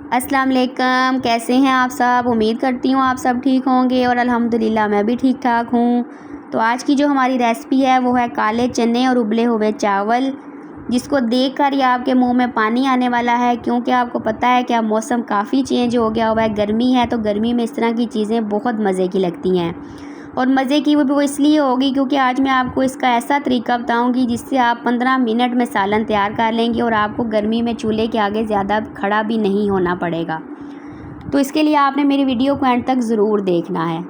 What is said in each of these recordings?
अस्सलाम वालेकुम, कैसे हैं आप सब। उम्मीद करती हूँ आप सब ठीक होंगे और अल्हम्दुलिल्लाह मैं भी ठीक ठाक हूँ। तो आज की जो हमारी रेसिपी है वो है काले चने और उबले हुए चावल, जिसको देखकर ही आपके मुंह में पानी आने वाला है, क्योंकि आपको पता है कि अब मौसम काफ़ी चेंज हो गया हुआ है, गर्मी है। तो गर्मी में इस तरह की चीज़ें बहुत मज़े की लगती हैं और मज़े की वो इसलिए होगी क्योंकि आज मैं आपको इसका ऐसा तरीका बताऊंगी जिससे आप 15 मिनट में सालन तैयार कर लेंगे और आपको गर्मी में चूल्हे के आगे ज़्यादा खड़ा भी नहीं होना पड़ेगा। तो इसके लिए आपने मेरी वीडियो को एंड तक ज़रूर देखना है।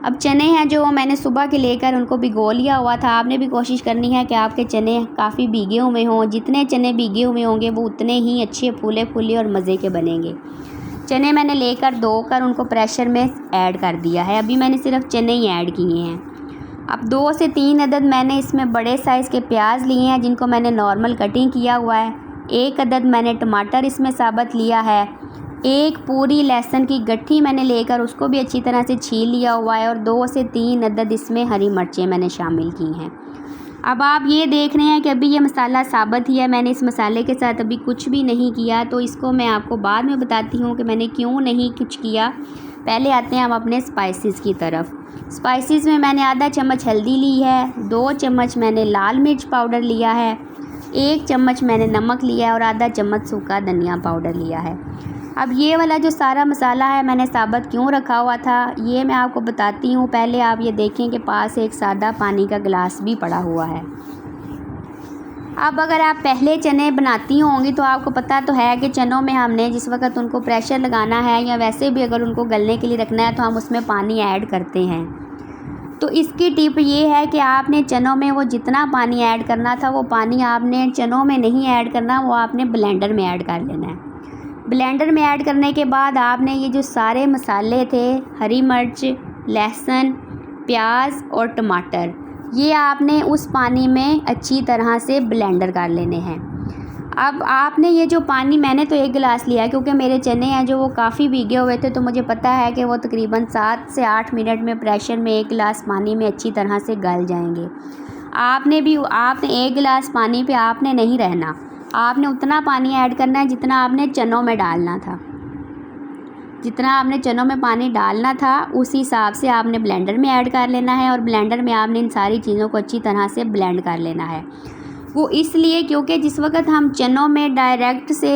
अब चने हैं जो मैंने सुबह के लेकर उनको भिगो लिया हुआ था। आपने भी कोशिश करनी है कि आपके चने काफ़ी भीगे हुए हों। जितने चने भीगे हुए होंगे वो उतने ही अच्छे फूले फूले और मज़े के बनेंगे। चने मैंने लेकर धोकर उनको प्रेशर में ऐड कर दिया है। अभी मैंने सिर्फ चने ही ऐड किए हैं। अब 2 से 3 अदद मैंने इसमें बड़े साइज़ के प्याज लिए हैं जिनको मैंने नॉर्मल कटिंग किया हुआ है। 1 अदद मैंने टमाटर इसमें साबुत लिया है। 1 पूरी लहसुन की गट्ठी मैंने लेकर उसको भी अच्छी तरह से छील लिया हुआ है और 2 से 3 अदद इसमें हरी मिर्चें मैंने शामिल की हैं। अब आप ये देख रहे हैं कि अभी ये मसाला साबुत ही है, मैंने इस मसाले के साथ अभी कुछ भी नहीं किया। तो इसको मैं आपको बाद में बताती हूँ कि मैंने क्यों नहीं कुछ किया। पहले आते हैं हम अपने स्पाइसेस की तरफ। स्पाइसेस में मैंने आधा चम्मच हल्दी ली है, 2 चम्मच मैंने लाल मिर्च पाउडर लिया है, 1 चम्मच मैंने नमक लिया है और आधा चम्मच सूखा धनिया पाउडर लिया है। अब ये वाला जो सारा मसाला है मैंने साबुत क्यों रखा हुआ था ये मैं आपको बताती हूँ। पहले आप ये देखें कि पास एक सादा पानी का गिलास भी पड़ा हुआ है। अब अगर आप पहले चने बनाती होंगी तो आपको पता तो है कि चनों में हमने जिस वक्त उनको प्रेशर लगाना है या वैसे भी अगर उनको गलने के लिए रखना है तो हम उसमें पानी ऐड करते हैं। तो इसकी टिप ये है कि आपने चनों में वो जितना पानी ऐड करना था वो पानी आपने चनों में नहीं ऐड करना, वो आपने ब्लेंडर में ऐड कर लेना है। ब्लेंडर में ऐड करने के बाद आपने ये जो सारे मसाले थे, हरी मिर्च, लहसुन, प्याज और टमाटर, ये आपने उस पानी में अच्छी तरह से ब्लेंडर कर लेने हैं। अब आपने ये जो पानी, मैंने तो 1 गिलास लिया क्योंकि मेरे चने हैं जो वो काफ़ी भीगे हुए थे, तो मुझे पता है कि वो तकरीबन 7 से 8 मिनट में प्रेशर में 1 गिलास पानी में अच्छी तरह से गल जाएंगे। आपने 1 गिलास पानी पे आपने नहीं रहना, आपने उतना पानी ऐड करना है जितना आपने चनों में डालना था। जितना आपने चनों में पानी डालना था उस हिसाब से आपने ब्लेंडर में ऐड कर लेना है और ब्लेंडर में आपने इन सारी चीज़ों को अच्छी तरह से ब्लेंड कर लेना है। वो इसलिए क्योंकि जिस वक्त हम चनों में डायरेक्ट से,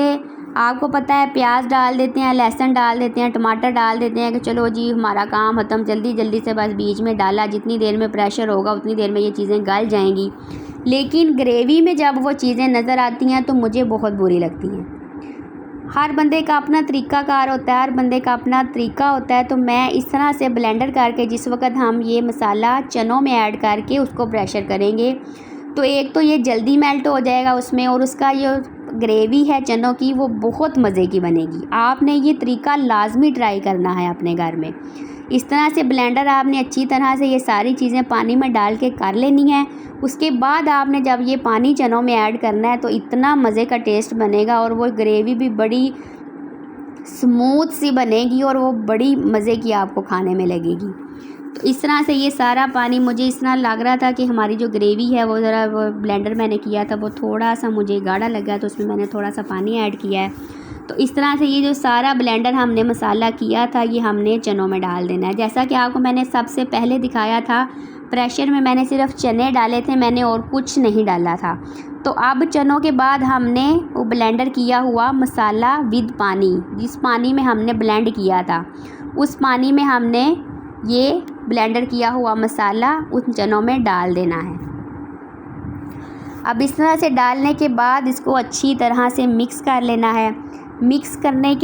आपको पता है, प्याज डाल देते हैं, लहसुन डाल देते हैं, टमाटर डाल देते हैं कि चलो जी हमारा काम ख़त्म, जल्दी जल्दी से बस बीच में डाला, जितनी देर में प्रेशर होगा उतनी देर में ये चीज़ें गल जाएंगी। लेकिन ग्रेवी में जब वो चीज़ें नज़र आती हैं तो मुझे बहुत बुरी लगती हैं। हर बंदे का अपना तरीक़ाकार होता है, हर बंदे का अपना तरीका होता है। तो मैं इस तरह से ब्लेंडर करके जिस वक्त हम ये मसाला चनों में ऐड करके उसको प्रेशर करेंगे तो एक तो ये जल्दी मेल्ट हो जाएगा उसमें और उसका ये ग्रेवी है चनों की वो बहुत मज़े की बनेगी। आपने ये तरीका लाजमी ट्राई करना है अपने घर में। इस तरह से ब्लेंडर आपने अच्छी तरह से ये सारी चीज़ें पानी में डाल के कर लेनी है। उसके बाद आपने जब ये पानी चनों में ऐड करना है तो इतना मज़े का टेस्ट बनेगा और वो ग्रेवी भी बड़ी स्मूथ सी बनेगी और वो बड़ी मज़े की आपको खाने में लगेगी। तो इस तरह से ये सारा पानी, मुझे इस तरह लग रहा था कि हमारी जो ग्रेवी है वो ज़रा, वो ब्लेंडर मैंने किया था वो थोड़ा सा मुझे गाढ़ा लगा तो उसमें मैंने थोड़ा सा पानी ऐड किया है। तो इस तरह से ये जो सारा ब्लेंडर हमने मसाला किया था ये हमने चनों में डाल देना है। जैसा कि आपको मैंने सबसे पहले दिखाया था, प्रेशर में मैंने सिर्फ चने डाले थे, मैंने और कुछ नहीं डाला था। तो अब चनों के बाद हमने वो ब्लेंडर किया हुआ मसाला विद पानी, जिस पानी में हमने ब्लेंड किया था उस पानी में हमने ये ब्लेंडर किया हुआ मसाला उन चनों में डाल देना है। अब इस तरह से डालने के बाद इसको अच्छी तरह से मिक्स कर लेना है। मिक्स करने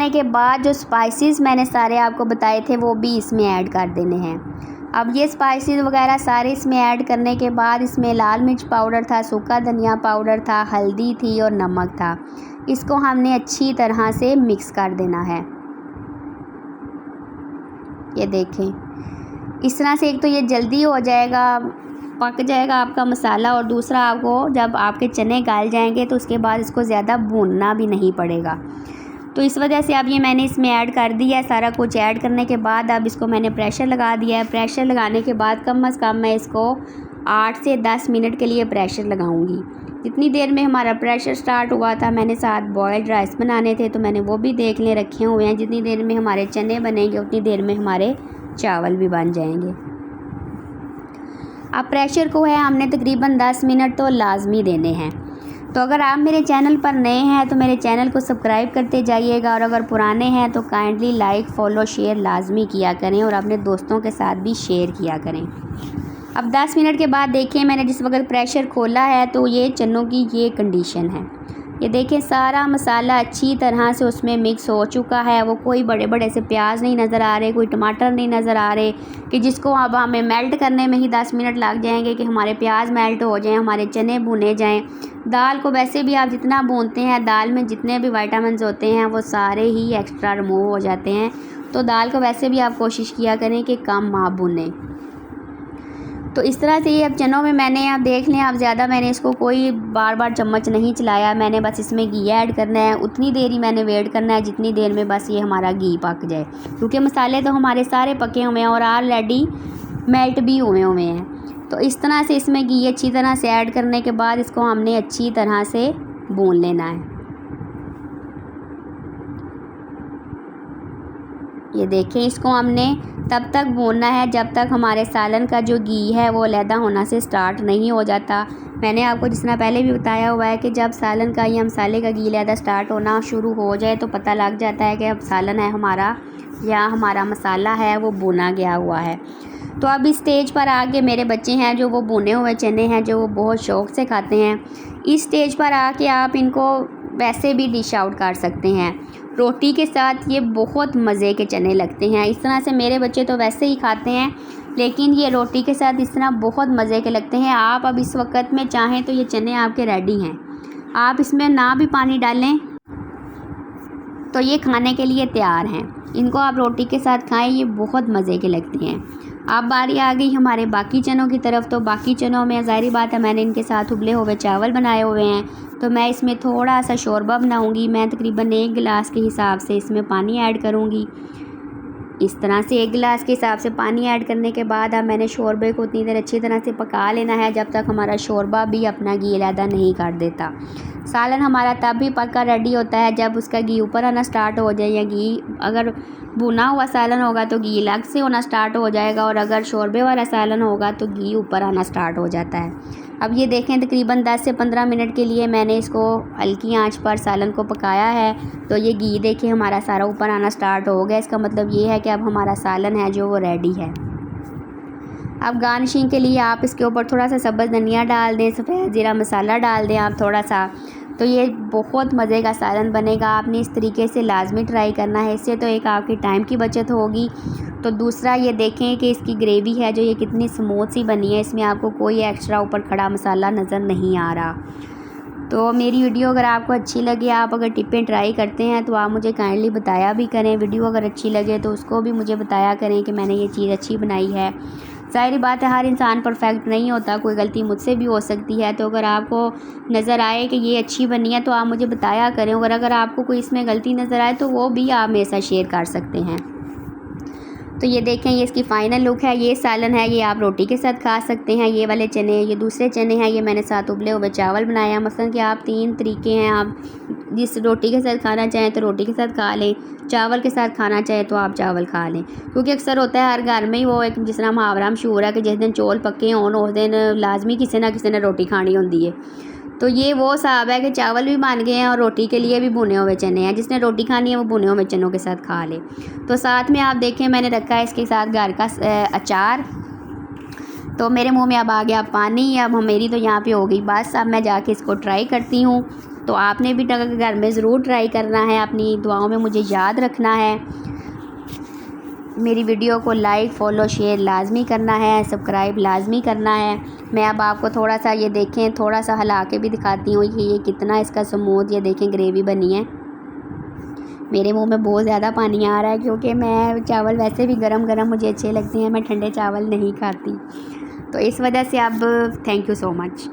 के बाद जो स्पाइसेस मैंने सारे आपको बताए थे वो भी इसमें ऐड कर देने हैं। अब ये स्पाइसेस वगैरह सारे इसमें ऐड करने के बाद इसमें लाल मिर्च पाउडर था, सूखा धनिया पाउडर था, हल्दी थी और नमक था। इसको हमने अच्छी तरह से मिक्स कर देना है। ये देखें, इस तरह से एक तो ये जल्दी हो जाएगा, पक जाएगा आपका मसाला, और दूसरा आपको जब आपके चने गल जाएंगे तो उसके बाद इसको ज़्यादा भूनना भी नहीं पड़ेगा। तो इस वजह से अब ये मैंने इसमें ऐड कर दिया है। सारा कुछ ऐड करने के बाद अब इसको मैंने प्रेशर लगा दिया है। प्रेशर लगाने के बाद कम से कम मैं इसको 8 से 10 मिनट के लिए प्रेशर लगाऊंगी। जितनी देर में हमारा प्रेशर स्टार्ट हुआ था, मैंने साथ बॉयल्ड राइस बनाने थे तो मैंने वो भी देख ले रखे हुए हैं। जितनी देर में हमारे चने बनेंगे उतनी देर में हमारे चावल भी बन जाएंगे। अब प्रेशर को है हमने तकरीबन 10 मिनट तो लाजमी देने हैं। तो अगर आप मेरे चैनल पर नए हैं तो मेरे चैनल को सब्सक्राइब करते जाइएगा, और अगर पुराने हैं तो काइंडली लाइक फॉलो शेयर लाजमी किया करें और अपने दोस्तों के साथ भी शेयर किया करें। अब 10 मिनट के बाद देखें, मैंने जिस वक्त प्रेशर खोला है तो ये चनों की ये कंडीशन है। ये देखें सारा मसाला अच्छी तरह से उसमें मिक्स हो चुका है। वो कोई बड़े बड़े से प्याज नहीं नज़र आ रहे, कोई टमाटर नहीं नज़र आ रहे कि जिसको अब हमें मेल्ट करने में ही 10 मिनट लग जाएंगे कि हमारे प्याज मेल्ट हो जाएं, हमारे चने भुने जाएं। दाल को वैसे भी आप जितना भूनते हैं, दाल में जितने भी विटामिन्स होते हैं वो सारे ही एक्स्ट्रा रिमूव हो जाते हैं। तो दाल को वैसे भी आप कोशिश किया करें कि कम आप भुनें। तो इस तरह से ये अब चनों में मैंने, आप देख लें, आप ज़्यादा मैंने इसको कोई बार बार चम्मच नहीं चलाया। मैंने बस इसमें घी ऐड करना है, उतनी देर ही मैंने वेट करना है जितनी देर में बस ये हमारा घी पक जाए, क्योंकि मसाले तो हमारे सारे पके हुए हैं और ऑलरेडी मेल्ट भी हुए हैं। तो इस तरह से इसमें घी अच्छी तरह से ऐड करने के बाद इसको हमने अच्छी तरह से भून लेना है। ये देखें, इसको हमने तब तक भूनना है जब तक हमारे सालन का जो घी है वो अलहदा होना से स्टार्ट नहीं हो जाता। मैंने आपको जिस तरह पहले भी बताया हुआ है कि जब सालन का या मसाले का घी अलहदा स्टार्ट होना शुरू हो जाए तो पता लग जाता है कि अब सालन है हमारा या हमारा मसाला है वो भुना गया हुआ है। तो अब इस स्टेज पर आके मेरे बच्चे हैं जो वो भुने हुए चने हैं जो वो बहुत शौक़ से खाते हैं। इस स्टेज पर आके आप इनको वैसे भी डिश आउट कर सकते हैं, रोटी के साथ ये बहुत मज़े के चने लगते हैं। इस तरह से मेरे बच्चे तो वैसे ही खाते हैं, लेकिन ये रोटी के साथ इस तरह बहुत मज़े के लगते हैं। आप अब इस वक्त में चाहें तो ये चने आपके रेडी हैं, आप इसमें ना भी पानी डालें तो ये खाने के लिए तैयार हैं। इनको आप रोटी के साथ खाएं, ये बहुत मज़े के लगते हैं। अब बारी आ गई हमारे बाकी चनों की तरफ। तो बाकी चनों में ज़ाहिर बात है मैंने इनके साथ उबले हुए चावल बनाए हुए हैं, तो मैं इसमें थोड़ा सा शोरबा बनाऊंगी। मैं तकरीबन 1 गिलास के हिसाब से इसमें पानी ऐड करूंगी। इस तरह से 1 गिलास के हिसाब से पानी ऐड करने के बाद अब मैंने शोरबे को उतनी देर अच्छी तरह से पका लेना है जब तक हमारा शोरबा भी अपना घी अलहदा नहीं कर देता। सालन हमारा तब भी पक्का रेडी होता है जब उसका घी ऊपर आना स्टार्ट हो जाए, या घी अगर भुना हुआ सालन होगा तो घी अलग से होना स्टार्ट हो जाएगा, और अगर शोरबे वाला सालन होगा तो घी ऊपर आना स्टार्ट हो जाता है। अब ये देखें, तकरीबन 10 से 15 मिनट के लिए मैंने इसको हल्की आंच पर सालन को पकाया है। तो ये घी देखें हमारा सारा ऊपर आना स्टार्ट हो गया। इसका मतलब ये है कि अब हमारा सालन है जो वो रेडी है। अब गार्निशिंग के लिए आप इसके ऊपर थोड़ा सा सब्ज़ धनिया डाल दें, सफ़ेद ज़ीरा मसाला डाल दें आप थोड़ा सा, तो ये बहुत मज़े का सालन बनेगा। आपने इस तरीके से लाजमी ट्राई करना है, इससे तो एक आपकी टाइम की बचत होगी। तो दूसरा ये देखें कि इसकी ग्रेवी है जो ये कितनी स्मूथ सी बनी है, इसमें आपको कोई एक्स्ट्रा ऊपर खड़ा मसाला नज़र नहीं आ रहा। तो मेरी वीडियो अगर आपको अच्छी लगे, आप अगर टिपें ट्राई करते हैं तो आप मुझे काइंडली बताया भी करें। वीडियो अगर अच्छी लगे तो उसको भी मुझे बताया करें कि मैंने ये चीज़ अच्छी बनाई है। ज़ाहिर बात है हर इंसान परफेक्ट नहीं होता, कोई गलती मुझसे भी हो सकती है। तो अगर आपको नज़र आए कि ये अच्छी बनी है तो आप मुझे बताया करें, और अगर आपको कोई इसमें गलती नज़र आए तो वो भी आप मेरे साथ शेयर कर सकते हैं। तो ये देखें, ये इसकी फ़ाइनल लुक है। ये सालन है, ये आप रोटी के साथ खा सकते हैं। ये वाले चने, ये दूसरे चने हैं, ये मैंने साथ उबले हुए चावल बनाए हैं। मसलन कि आप 3 तरीके हैं, आप जिस रोटी के साथ खाना चाहें तो रोटी के साथ खा लें, चावल के साथ खाना चाहें तो आप चावल खा लें। क्योंकि अक्सर होता है हर घर में ही वो एक जिस तरह मुहावरा मशहूर है कि जिस दिन चौल पक्के हों उस दिन लाजमी किसी ना किसी ने रोटी खानी होती है। तो ये वो हिसाब है कि चावल भी बन गए हैं और रोटी के लिए भी भुने हुए चने हैं। जिसने रोटी खानी है वो भुने हुए चनों के साथ खा ले। तो साथ में आप देखें मैंने रखा है इसके साथ घर का अचार। तो मेरे मुंह में अब आ गया पानी। अब मेरी तो यहाँ पे हो गई बस। अब मैं जाके इसको ट्राई करती हूँ। तो आपने भी घर में ज़रूर ट्राई करना है, अपनी दुआओं में मुझे याद रखना है। मेरी वीडियो को लाइक फॉलो शेयर लाजमी करना है, सब्सक्राइब लाजमी करना है। मैं अब आपको थोड़ा सा ये देखें, थोड़ा सा हिला के भी दिखाती हूँ कि ये कितना इसका स्मूथ, ये देखें ग्रेवी बनी है। मेरे मुंह में बहुत ज़्यादा पानी आ रहा है क्योंकि मैं चावल वैसे भी गरम गरम मुझे अच्छे लगते हैं, मैं ठंडे चावल नहीं खाती। तो इस वजह से अब थैंक यू सो मच।